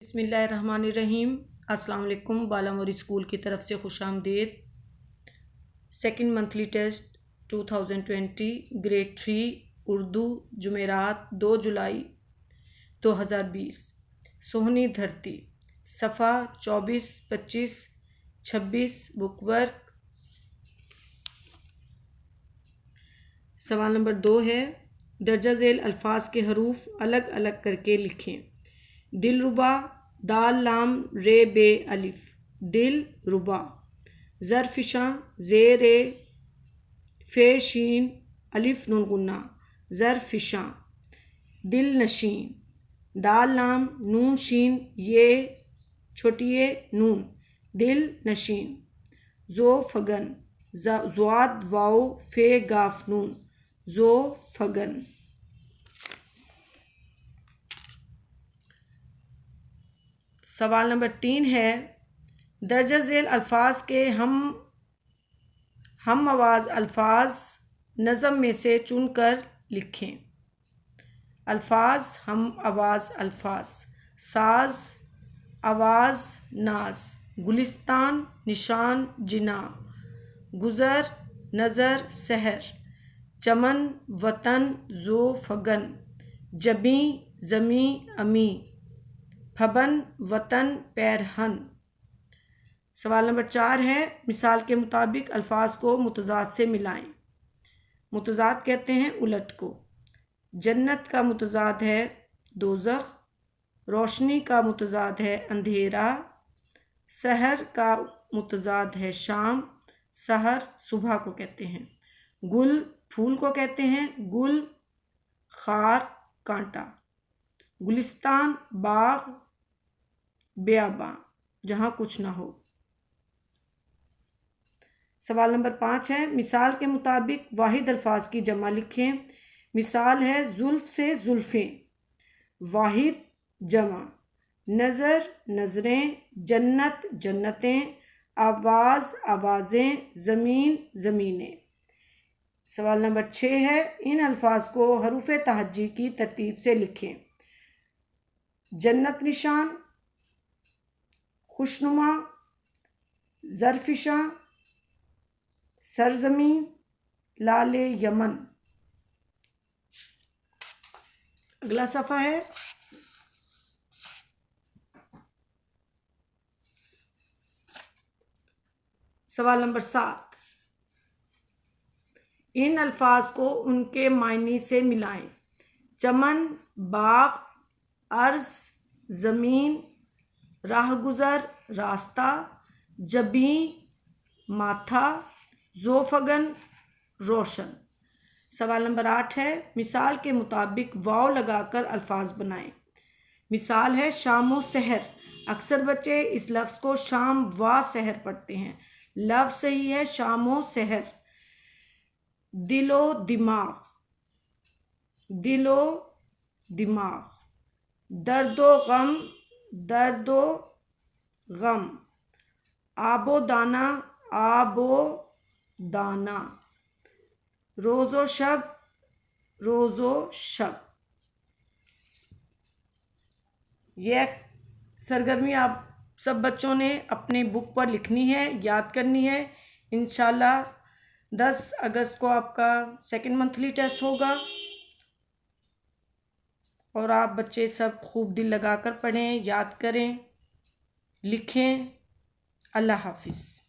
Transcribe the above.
बिस्मिल्लाहिर्रहमानिर्रहीम। अस्सलाम वालेकुम। बालामोरी स्कूल की तरफ से खुशामदीद। Second monthly test 2020 grade 3 Urdu जुमेरात 2 जुलाई 2020। सोहनी धरती सफ़ा 24, 25, 26 बुकवर्क। सवाल नंबर 2 है, दर्जा झेल अल्फाज के हरूफ अलग अलग करके लिखें। दिलरुबा दाल लाम रे बे अलिफ दिल रुबा। ज़रफ़िशा ज़ेरे फ़े शीन अलिफ नून गुन्ना ज़रफ़िशा। दिल नशीन दाल लाम नून शीन ये छोटी ये नून दिल नशीन। ज़ो फगन ज़्वाद वाओ फ़े गाफ नून ज़ो फगन। सवाल नंबर 3 है, दर्जा झेल अल्फाज के हम आवाज़ अल्फाज नज़म में से चुनकर लिखें। अल्फाज हम आवाज़ अल्फाज साज आवाज़ नाज गुलिस्तान निशान जिना गुज़र नज़र सहर चमन वतन ज़ो फगन जबी ज़मी अमी फबन वतन पैरहन। सवाल नंबर 4 है, मिसाल के मुताबिक अल्फाज को मुतज़ाद से मिलाएं। मुतज़ाद कहते हैं उलट को। जन्नत का मुतज़ाद है दोज़ख, रोशनी का मुतज़ाद है अंधेरा, सहर का मुतज़ाद है शाम, सहर सुबह को कहते हैं। गुल फूल को कहते हैं गुल, खार कांटा। गुलिस्तान बाग बेयाबां जहाँ कुछ ना हो। सवाल नंबर 5 है, मिसाल के मुताबिक वाहिद अल्फाज की जमा लिखें। मिसाल है जुल्फ से जुल्फ़ें, वाहिद जमा, नज़र नज़रें, जन्नत जन्नतें, आवाज़ आवाज़ें, ज़मीन ज़मीनें। सवाल नंबर 6 है, इन अल्फाज को हरूफ तहज्जी की तरतीब से लिखें। जन्नत निशान, खुशनुमा, ज़रफ़िशा, सरजमी, लाले यमन। अगला सफ़ा है, सवाल नंबर 7, इन अल्फाज को उनके मायने से मिलाएं। चमन बाग, अर्ज़ ज़मीन, राहगुज़र रास्ता, जबी माथा, ज़ोफ़गन रोशन। सवाल नंबर 8 है, मिसाल के मुताबिक वाव लगाकर अल्फाज बनाएं। मिसाल है शामो सहर, अक्सर बच्चे इस लफ्ज़ को शाम व सहर पढ़ते हैं। लफ्ज़ सही है शामो सहर। दिलो दिमाग, दिलो दिमाग। दर्दो गम, दर्दो गम। आबो दाना, आबो दाना। रोज़ो शब, रोज़ो शब। यह सरगर्मी आप सब बच्चों ने अपने बुक पर लिखनी है, याद करनी है। इंशाल्लाह 10 अगस्त को आपका सेकंड मंथली टेस्ट होगा और आप बच्चे सब खूब दिल लगाकर पढ़ें, याद करें, लिखें। अल्लाह हाफिज़।